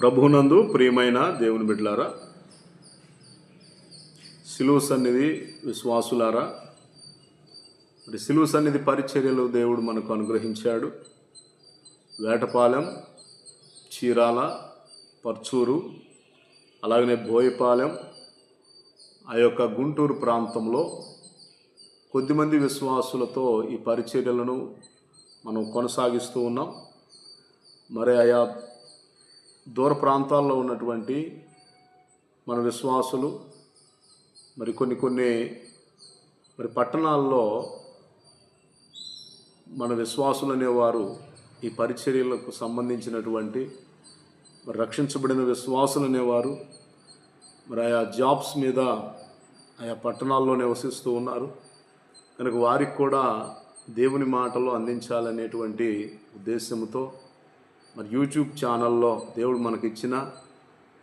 ప్రభునందు ప్రియమైన దేవుని బిడ్డలారా, సిలువ సన్నిధి విశ్వాసులారా, మరి సిలువ సన్నిధి పరిచర్యలు దేవుడు మనకు అనుగ్రహించాడు. వేటపాలెం, చీరాల, పర్చూరు, అలాగనే బోయపాలెం, ఆ యొక్క గుంటూరు ప్రాంతంలో కొద్దిమంది విశ్వాసులతో ఈ పరిచర్యలను మనం కొనసాగిస్తూ ఉన్నాం. మరి ఆయా దూర ప్రాంతాల్లో ఉన్నటువంటి మన విశ్వాసులు మరి కొన్ని పట్టణాల్లో మన విశ్వాసులు అనేవారు ఈ పరిచర్యలకు సంబంధించినటువంటి మరి రక్షించబడిన విశ్వాసులు అనేవారు మరి ఆయా జాబ్స్ మీద ఆయా పట్టణాల్లో నివసిస్తూ ఉన్నారు. కనుక వారికి కూడా దేవుని మాటలు అందించాలనేటువంటి ఉద్దేశంతో మరి యూట్యూబ్ ఛానల్లో దేవుడు మనకిచ్చిన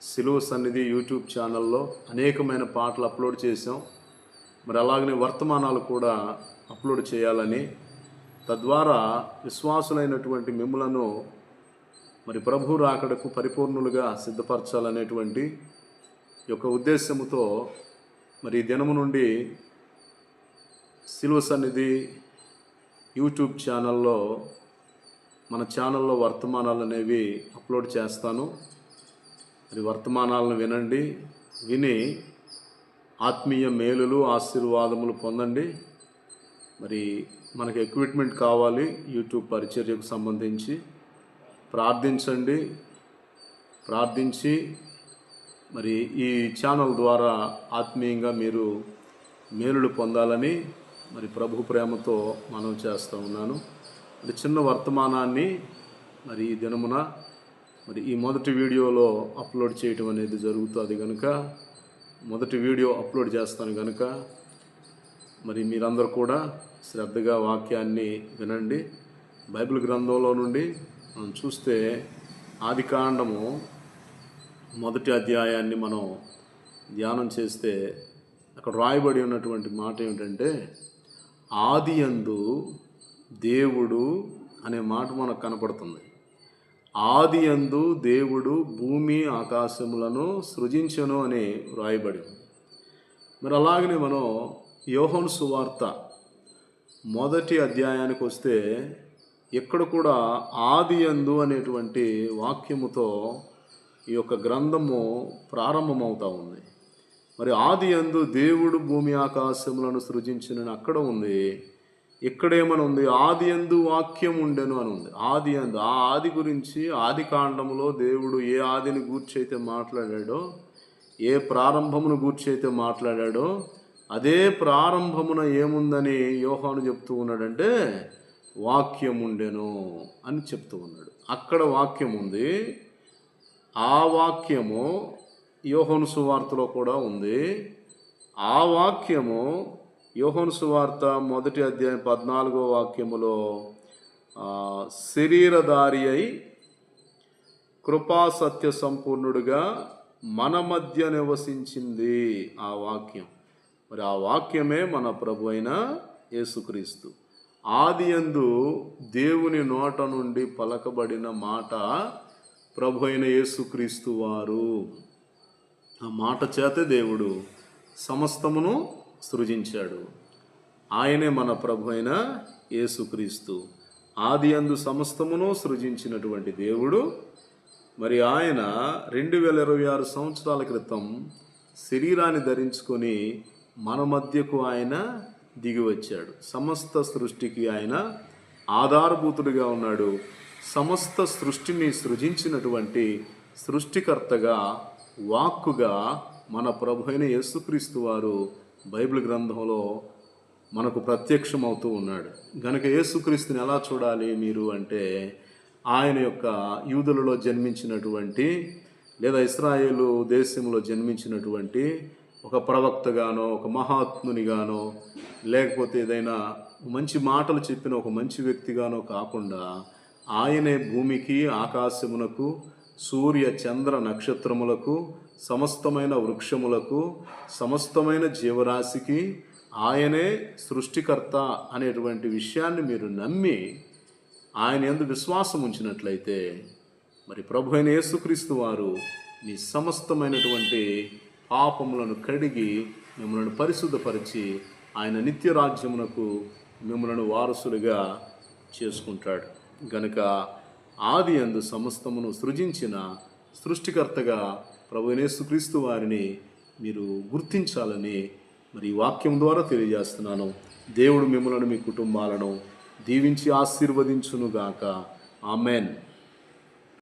సిలువ సన్నిధి యూట్యూబ్ ఛానల్లో అనేకమైన పాటలు అప్లోడ్ చేసాం. మరి అలాగనే వర్తమానాలు కూడా అప్లోడ్ చేయాలని, తద్వారా విశ్వాసులైనటువంటి మిమ్ములను మరి ప్రభు రాకడకు పరిపూర్ణులుగా సిద్ధపరచాలనేటువంటి యొక్క ఉద్దేశంతో మరి ఈ దినము నుండి సిలువ సన్నిధి యూట్యూబ్ ఛానల్లో మన ఛానల్లో వర్తమానాలు అనేవి అప్లోడ్ చేస్తాను. మరి వర్తమానాలను వినండి, విని ఆత్మీయ మేలులు ఆశీర్వాదములు పొందండి. మరి మనకు ఎక్విప్మెంట్ కావాలి యూట్యూబ్ పరిచర్యకు సంబంధించి. ప్రార్థించండి, ప్రార్థించి మరి ఈ ఛానల్ ద్వారా ఆత్మీయంగా మీరు మేలులు పొందాలని మరి ప్రభు ప్రేమతో మనం చేస్తూ ఉన్నాను. మరి చిన్న వర్తమానాన్ని మరి ఈ దినమున మరి ఈ మొదటి వీడియోలో అప్లోడ్ చేయటం అనేది జరుగుతుంది కనుక, మొదటి వీడియో అప్లోడ్ చేస్తాను కనుక మరి మీరందరూ కూడా శ్రద్ధగా వాక్యాన్ని వినండి. బైబిల్ గ్రంథంలో నుండి మనం చూస్తే ఆదికాండము మొదటి అధ్యాయాన్ని మనం ధ్యానం చేస్తే అక్కడ రాయబడి ఉన్నటువంటి మాట ఏమిటంటే, ఆదియందు దేవుడు అనే మాట మనకు కనపడుతుంది. ఆదియందు దేవుడు భూమి ఆకాశములను సృజించెను అని రాయబడి. మరి అలాగనే మనం యోహాను సువార్త మొదటి అధ్యాయానికి వస్తే ఇక్కడ కూడా ఆదియందు అనేటువంటి వాక్యముతో ఈ యొక్క గ్రంథము ప్రారంభమవుతూ ఉంది. మరి ఆదియందు దేవుడు భూమి ఆకాశములను సృజించునని అక్కడ ఉంది. ఇక్కడేమని ఉంది, ఆదియందు వాక్యం ఉండెను అని ఉంది. ఆదియందు, ఆ ఆది గురించి ఆది కాండములో దేవుడు ఏ ఆదిని గూర్చి అయితే మాట్లాడాడో, ఏ ప్రారంభమును గూర్చి అయితే మాట్లాడాడో, అదే ప్రారంభమున ఏముందని యోహాను చెప్తూ ఉన్నాడంటే వాక్యం ఉండెను అని చెప్తూ ఉన్నాడు. అక్కడ వాక్యం ఉంది. ఆ వాక్యము యోహాను సువార్తలో కూడా ఉంది. ఆ వాక్యము యోహాను సువార్త మొదటి అధ్యాయం 14వ వాక్యములో శరీరధారి అయి కృపా సత్య సంపూర్ణుడుగా మన మధ్య నివసించింది ఆ వాక్యం. మరి ఆ వాక్యమే మన ప్రభు అయిన యేసుక్రీస్తు. ఆదియందు దేవుని నోట నుండి పలకబడిన మాట ప్రభు అయిన యేసుక్రీస్తు వారు. ఆ మాట చేతే దేవుడు సమస్తమును సృజించాడు. ఆయనే మన ప్రభు అయిన యేసుక్రీస్తు. ఆదియందు సమస్తమును సృజించినటువంటి దేవుడు మరి ఆయన 2026 సంవత్సరాల క్రితం శరీరాన్ని ధరించుకొని మన మధ్యకు ఆయన దిగి వచ్చాడు. సమస్త సృష్టికి ఆయన ఆధారభూతుడిగా ఉన్నాడు. సమస్త సృష్టిని సృజించినటువంటి సృష్టికర్తగా, వాక్కుగా మన ప్రభు అయిన యేసుక్రీస్తు వారు బైబిల్ గ్రంథంలో మనకు ప్రత్యక్షమవుతూ ఉన్నాడు. గనుక యేసుక్రీస్తుని ఎలా చూడాలి మీరు అంటే, ఆయన యొక్క యూదులలో జన్మించినటువంటి లేదా ఇశ్రాయేలు దేశంలో జన్మించినటువంటి ఒక ప్రవక్తగానో, ఒక మహాత్మునిగానో, లేకపోతే ఏదైనా మంచి మాటలు చెప్పిన ఒక మంచి వ్యక్తిగానో కాకుండా, ఆయనే భూమికి, ఆకాశమునకు, సూర్య చంద్ర నక్షత్రములకు, సమస్తమైన వృక్షములకు, సమస్తమైన జీవరాశికి ఆయనే సృష్టికర్త అనేటువంటి విషయాన్ని మీరు నమ్మి ఆయన యందు విశ్వాసం ఉంచినట్లయితే మరి ప్రభు అయిన యేసుక్రీస్తు వారు మీ సమస్తమైనటువంటి పాపములను కడిగి మిమ్మల్ని పరిశుద్ధపరిచి ఆయన నిత్య రాజ్యమునకు మిమ్మల్ని వారసులుగా చేసుకుంటాడు గనుక ఆది యందు సమస్తమును సృజించిన సృష్టికర్తగా ప్రభు అయిన యేసుక్రీస్తు వారిని మీరు గుర్తించాలని మరి ఈ వాక్యం ద్వారా తెలియజేస్తున్నాను. దేవుడు మిమ్మల్ని మీ కుటుంబాలను దీవించి ఆశీర్వదించునుగాక. ఆమెన్.